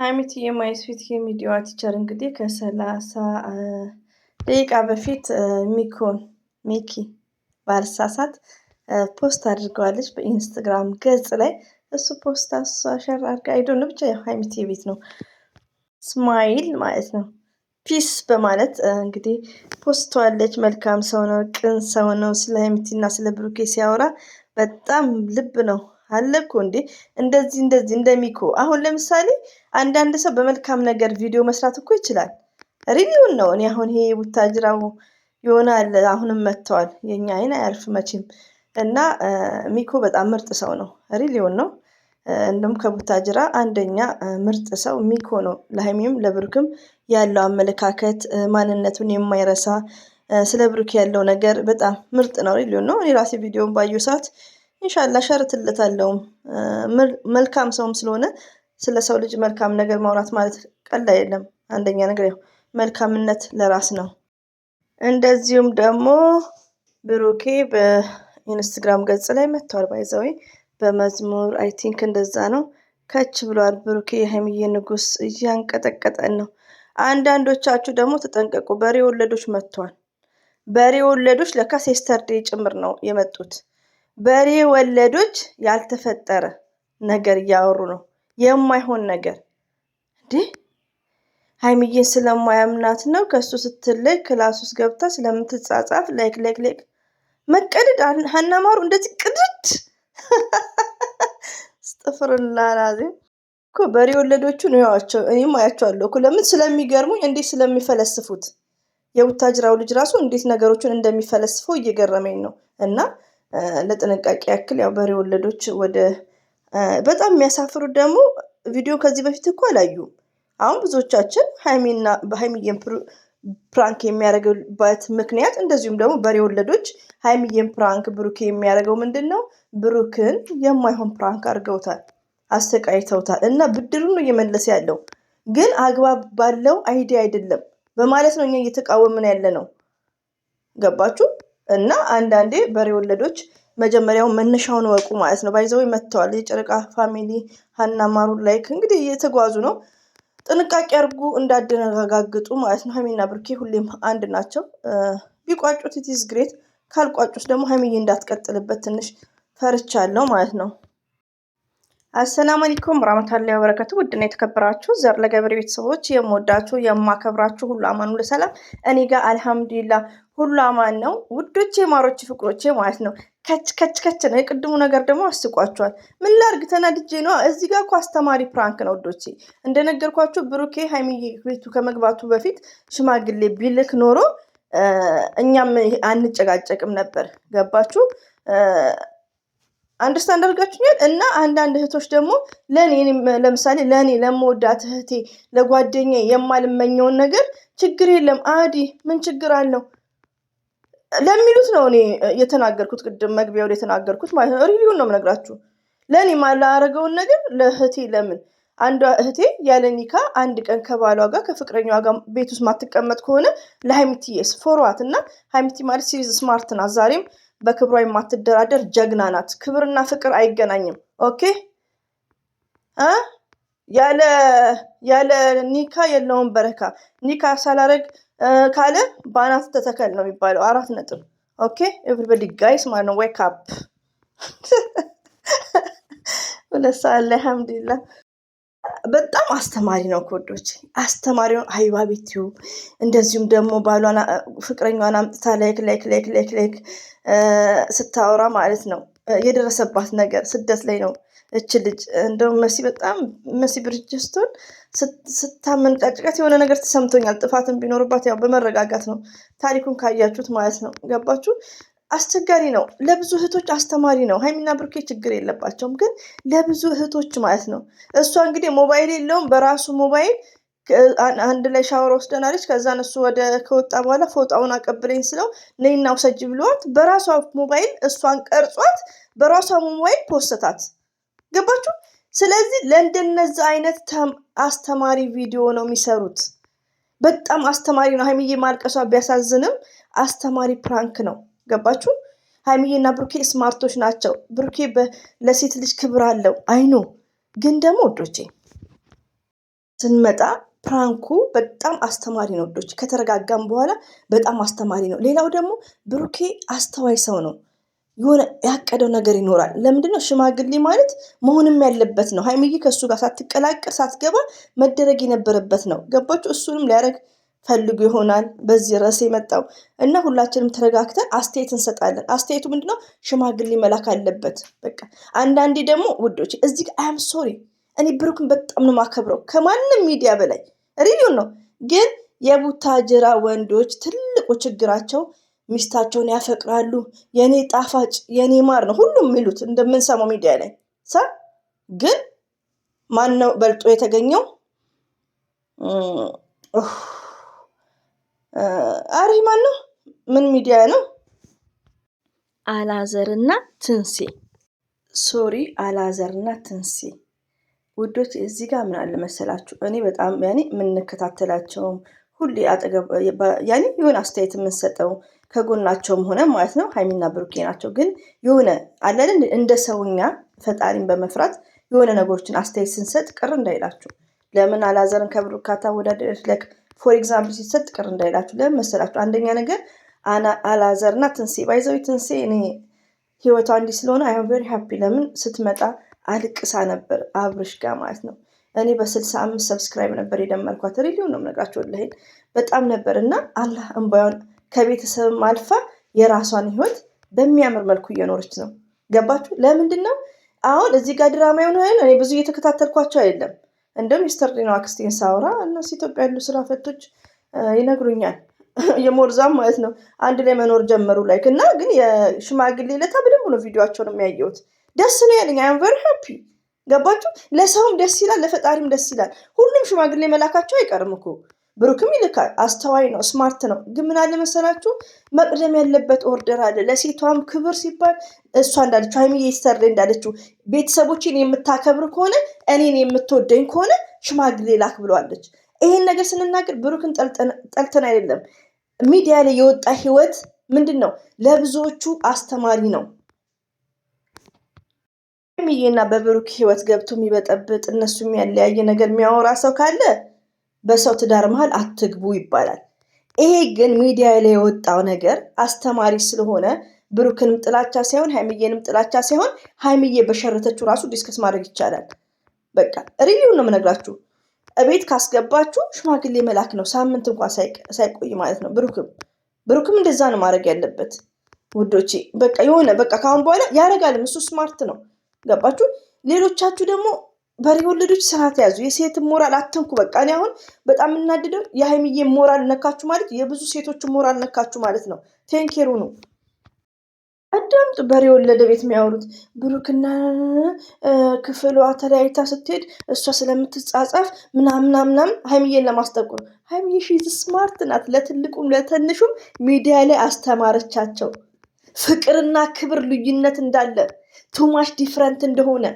ሀይሚት የማይስፊት የሚዲዋ ቲቸር እንግዲህ ከ30 ደቂቃ በፊት ሚኪ ባልሳሳት ፖስት አድርገዋለች በኢንስታግራም ገጽ ላይ። እሱ ፖስት ሸር አድርጋ አይዶን ብቻ ሀይሚት የቤት ነው ስማይል ማለት ነው ፒስ በማለት እንግዲህ ፖስቷለች። መልካም ሰው ነው፣ ቅን ሰው ነው። ስለ ሀይሚትና ስለ ብሩኬ ሲያወራ በጣም ልብ ነው አለኩ እንዴ እንደዚህ እንደሚኮ። አሁን ለምሳሌ አንዳንድ ሰው በመልካም ነገር ቪዲዮ መስራት እኮ ይችላል። ሪቪውን ነው። እኔ አሁን ይሄ ቡታጅራው ይሆናል አሁንም መጥተዋል። የኛ አይን አያልፍ መቼም እና ሚኮ በጣም ምርጥ ሰው ነው። ሪሊውን ነው። እንደውም ከቡታጅራ አንደኛ ምርጥ ሰው ሚኮ ነው። ለሀይሚም ለብሩክም ያለው አመለካከት ማንነቱን የማይረሳ ስለ ብሩክ ያለው ነገር በጣም ምርጥ ነው። ሪሊውን ነው። እኔ ራሴ ቪዲዮን ባየሁ ሰዓት ኢንሻአላህ ሸርትለታለሁ። መልካም ሰውም ስለሆነ ስለ ሰው ልጅ መልካም ነገር ማውራት ማለት ቀላል አይደለም። አንደኛ ነገር ያው መልካምነት ለራስ ነው። እንደዚሁም ደግሞ ብሩኬ በኢንስታግራም ገጽ ላይ መጥቷል። ባይዘው በመዝሙር አይ ቲንክ እንደዛ ነው ከች ብሏል። ብሩኬ የሀይሚዬ ንጉስ እያንቀጠቀጠን ነው። አንዳንዶቻችሁ ደግሞ ተጠንቀቁ፣ በሬ ወለዶች መጥቷል። በሬ ወለዶች ለካ ሴስተርዴ ጭምር ነው የመጡት። በሬ ወለዶች ያልተፈጠረ ነገር እያወሩ ነው፣ የማይሆን ነገር እንዴ። ሀይሚዬን ስለማያምናት ነው ከሱ ስትለይ ክላስ ውስጥ ገብታ ስለምትጻጻፍ ላይክ መቀደድ። ሀናማሩ እንደዚህ ቅድድ ስጥፍርላላዚ እኮ በሬ ወለዶቹ ነው ያዋቸው። እኔም አያቸዋለሁ እኮ ለምን ስለሚገርሙኝ፣ እንዴት ስለሚፈለስፉት። የቡታጅራው ልጅ ራሱ እንዴት ነገሮችን እንደሚፈለስፈው እየገረመኝ ነው። እና ለጥንቃቄ ያክል ያው በሬ ወለዶች ወደ በጣም የሚያሳፍሩት ደግሞ ቪዲዮ ከዚህ በፊት እኮ አላዩም። አሁን ብዙዎቻችን በሀይሚዬን ፕራንክ የሚያደርግበት ምክንያት እንደዚሁም ደግሞ በሬ ወለዶች ሀይሚዬን ፕራንክ ብሩኬ የሚያደርገው ምንድን ነው? ብሩክን የማይሆን ፕራንክ አድርገውታል፣ አሰቃይተውታል። እና ብድሩን ነው እየመለሰ ያለው፣ ግን አግባብ ባለው አይዲያ አይደለም በማለት ነው እኛ እየተቃወምን ያለ ነው። ገባችሁ? እና አንዳንዴ በሬ ወለዶች መጀመሪያውን መነሻውን ወቁ ማለት ነው። ባይዘው መጥተዋል። የጨረቃ ፋሚሊ ሀና ማሩ ላይክ እንግዲህ እየተጓዙ ነው። ጥንቃቄ አድርጉ እንዳደነጋግጡ ማለት ነው። ሀይሚና ብሩኬ ሁሌም አንድ ናቸው። ቢቋጩት ኢትስ ግሬት፣ ካልቋጩት ደግሞ ሀይሚዬ እንዳትቀጥልበት ትንሽ ፈርቻለሁ ማለት ነው። አሰላሙ አለይኩም ወራህመቱላሂ ወበረካቱ። ውድና የተከበራችሁ ዘር ለገበሬ ቤተሰቦች የምወዳችሁ የማከብራችሁ ሁሉ አማኑ ለሰላም እኔ ጋር አልሐምዱሊላህ ሁሉ አማን ነው። ውዶቼ ማሮቼ ፍቅሮቼ ማለት ነው። ከች ነው። የቅድሙ ነገር ደግሞ አስቋቸዋል። ምን ላርግ ተናድጄ ነው። እዚህ ጋር እኮ አስተማሪ ፕራንክ ነው ውዶቼ። እንደነገርኳችሁ ብሩኬ ሀይሚዬ ቤቱ ከመግባቱ በፊት ሽማግሌ ቢልክ ኖሮ እኛም አንጨቃጨቅም ነበር። ገባችሁ? አንደርስታንድ አድርጋችሁኛል። እና አንዳንድ እህቶች ደግሞ ለምሳሌ ለእኔ ለምወዳት እህቴ ለጓደኛዬ የማልመኘውን ነገር ችግር የለም አዲ ምን ችግር አለው ለሚሉት ነው እኔ የተናገርኩት። ቅድም መግቢያው ላይ የተናገርኩት ማለት ነው። ሪቪውን ነው የምነግራችሁ። ለእኔ ማላረገውን ነገር ለእህቴ ለምን አንዷ እህቴ ያለ ኒካ አንድ ቀን ከባሏ ጋር ከፍቅረኛዋ ጋር ቤት ውስጥ ማትቀመጥ ከሆነ ለሀይሚቲስ ፎርዋት እና ሀይሚቲ ማለት ሲሪዝ ስማርት ናት። ዛሬም በክብሯ የማትደራደር ጀግና ናት። ክብርና ፍቅር አይገናኝም። ኦኬ ያለ ኒካ የለውም በረካ። ኒካ ሳላረግ ካለ ባናት ተተከል ነው የሚባለው። 4 ነጥብ። ኦኬ ኤቭሪባዲ ጋይስ ማለት ነው። ዌክ አፕ ወለሳለ አልሐምዱሊላህ። በጣም አስተማሪ ነው ኮዶች፣ አስተማሪ ነው። ሀይባ ቤትዩ እንደዚሁም ደግሞ ባሏን ፍቅረኛዋን አምጥታ ላይክ ስታወራ ማለት ነው። የደረሰባት ነገር ስደት ላይ ነው እች ልጅ። እንደውም መሲ ብርጅስቶን ስታመንጫጭቃት የሆነ ነገር ተሰምቶኛል። ጥፋትን ቢኖርባት ያው በመረጋጋት ነው። ታሪኩን ካያችሁት ማለት ነው። ገባችሁ? አስቸጋሪ ነው። ለብዙ እህቶች አስተማሪ ነው። ሀይሚና ብሩኬ ችግር የለባቸውም፣ ግን ለብዙ እህቶች ማለት ነው። እሷ እንግዲህ ሞባይል የለውም፣ በራሱ ሞባይል አንድ ላይ ሻወር ወስደናለች። ከዛን እሱ ከወጣ በኋላ ፎጣውን አቀብለኝ ስለው ነይና ውሰጅ ብሏት በራሷ ሞባይል እሷን ቀርጿት በራሷ ሞባይል ፖስታት። ገባችሁ? ስለዚህ ለእንደነዚህ አይነት አስተማሪ ቪዲዮ ነው የሚሰሩት። በጣም አስተማሪ ነው። ሀይሚዬ ማልቀሷ ቢያሳዝንም አስተማሪ ፕራንክ ነው። ገባችሁ? ሀይሚዬና ብሩኬ ስማርቶች ናቸው። ብሩኬ ለሴት ልጅ ክብር አለው አይኖ። ግን ደግሞ ወዶቼ ስንመጣ ፕራንኩ በጣም አስተማሪ ነው ወዶች። ከተረጋጋም በኋላ በጣም አስተማሪ ነው። ሌላው ደግሞ ብሩኬ አስተዋይ ሰው ነው። የሆነ ያቀደው ነገር ይኖራል። ለምንድነው ሽማግሌ ማለት መሆንም ያለበት ነው። ሀይሚዬ ከእሱ ጋር ሳትቀላቀል ሳትገባ መደረግ የነበረበት ነው። ገባችሁ? እሱንም ሊያደርግ ፈልጉ ይሆናል በዚህ ርዕስ የመጣው እና ሁላችንም ተረጋግተን አስተያየት እንሰጣለን። አስተያየቱ ምንድነው? ሽማግሌ መላክ አለበት። በቃ አንዳንዴ ደግሞ ውዶች እዚህ ጋር አም ሶሪ እኔ ብሩክን በጣም ነው ማከብረው ከማንም ሚዲያ በላይ ሪሊውን ነው። ግን የቡታጅራ ወንዶች ትልቁ ችግራቸው ሚስታቸውን ያፈቅራሉ። የኔ ጣፋጭ የኔ ማር ነው ሁሉም የሚሉት እንደምንሰማው ሚዲያ ላይ ግን ማን ነው በልጦ የተገኘው? አሪ ማን ነው? ምን ሚዲያ ነው? አላዘርና ትንሴ ሶሪ አላዘርና ትንሴ ውዶች እዚህ ጋር ምን አለ መሰላችሁ? እኔ በጣም የምንከታተላቸውም ሁሌ አጠገብ የሆነ አስተያየት የምንሰጠው ከጎናቸውም ሆነ ማለት ነው ሀይሚና ብሩኬ ናቸው። ግን የሆነ አለን እንደ ሰውኛ ፈጣሪን በመፍራት የሆነ ነገሮችን አስተያየት ስንሰጥ ቅር እንዳይላችሁ። ለምን አላዘርን ከብሩክ ታወዳደረች ለክ ፎር ኤግዛምፕል ሲሰጥ ቅር እንዳይላችሁ። ለምን መሰላችሁ? አንደኛ ነገር አላዘርና ትንሴ ባይዘው ትንሴ እኔ ህይወቷ እንዲህ ስለሆነ አይ አም ቬሪ ሃፒ። ለምን ስትመጣ አልቅሳ ነበር አብርሽ ጋር ማለት ነው። እኔ በ65 ሰብስክራይብ ነበር የደመርኳት። ሪሊውን ነው የምነግራቸው ለይን በጣም ነበር እና አላህ እንባዩን ከቤተሰብም አልፋ የራሷን ህይወት በሚያምር መልኩ እየኖረች ነው። ገባችሁ? ለምንድን ነው አሁን እዚህ ጋር ድራማ የሆነ እኔ ብዙ እየተከታተልኳቸው አይደለም። እንደውም ሚስተር ዲኖ አክስቴን ሳውራ እነሱ ኢትዮጵያ ያሉ ስራ ፈቶች ይነግሩኛል የሞርዛም ማለት ነው አንድ ላይ መኖር ጀመሩ ላይክ እና ግን የሽማግሌ ለታ በደንብ ነው ቪዲዮቸውን የሚያየሁት። ደስ ነው ያለኝ። አይ አም ቨሪ ሃፒ። ገባችሁ? ለሰውም ደስ ይላል፣ ለፈጣሪም ደስ ይላል። ሁሉም ሽማግሌ መላካቸው አይቀርም እኮ ብሩክም ይልካል። አስተዋይ ነው፣ ስማርት ነው። ግን ምን አለ መሰላችሁ መቅደም ያለበት ኦርደር አለ። ለሴቷም ክብር ሲባል እሷ እንዳለችው ሀይሚዬ ስተርዴ እንዳለችው ቤተሰቦችን የምታከብር ከሆነ እኔን የምትወደኝ ከሆነ ሽማግሌ ላክ ብለዋለች። ይሄን ነገር ስንናገር ብሩክን ጠልተን አይደለም። ሚዲያ ላይ የወጣ ህይወት ምንድን ነው ለብዙዎቹ አስተማሪ ነው። ሀይሚዬና በብሩክ ህይወት ገብቶ የሚበጠብጥ እነሱ የሚያለያየ ነገር የሚያወራ ሰው ካለ በሰው ትዳር መሃል አትግቡ ይባላል። ይሄ ግን ሚዲያ ላይ የወጣው ነገር አስተማሪ ስለሆነ ብሩክንም ጥላቻ ሳይሆን ሀይሚዬንም ጥላቻ ሳይሆን ሀይሚዬ በሸረተችው ራሱ ዲስከስ ማድረግ ይቻላል። በቃ ሪሊውን ነው የምነግራችሁ። እቤት ካስገባችሁ ሽማግሌ መላክ ነው፣ ሳምንት እንኳን ሳይቆይ ማለት ነው። ብሩክም እንደዛ ነው ማድረግ ያለበት ውዶቼ። በቃ የሆነ በቃ ካሁን በኋላ ያደርጋልም፣ እሱ ስማርት ነው። ገባችሁ? ሌሎቻችሁ ደግሞ በሬ ወለዶች ስርዓት ያዙ። የሴት ሞራል አትንኩ። በቃ እኔ አሁን በጣም የምናድደው የሀይሚዬ ሞራል ነካችሁ ማለት የብዙ ሴቶች ሞራል ነካችሁ ማለት ነው። ቴንኬሩ ነው። አዳምጡ። በሬ ወለደ ቤት የሚያወሩት ብሩክና ክፍሏ ተለያይታ ስትሄድ እሷ ስለምትጻጻፍ ምናምናምናም ሀይሚዬን ለማስጠቁር። ሀይሚዬ ሺዝ ስማርት ናት። ለትልቁም ለትንሹም ሚዲያ ላይ አስተማረቻቸው። ፍቅርና ክብር ልዩነት እንዳለ ቱማሽ ዲፍረንት እንደሆነ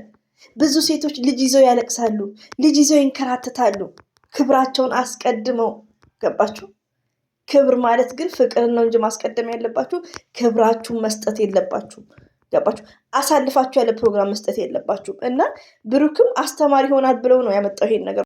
ብዙ ሴቶች ልጅ ይዘው ያለቅሳሉ፣ ልጅ ይዘው ይንከራተታሉ። ክብራቸውን አስቀድመው ገባችሁ? ክብር ማለት ግን ፍቅርን ነው እንጂ ማስቀደም ያለባችሁ ክብራችሁን መስጠት የለባችሁም። ገባችሁ? አሳልፋችሁ ያለ ፕሮግራም መስጠት የለባችሁም። እና ብሩክም አስተማሪ ይሆናል ብለው ነው ያመጣው ይሄን ነገር።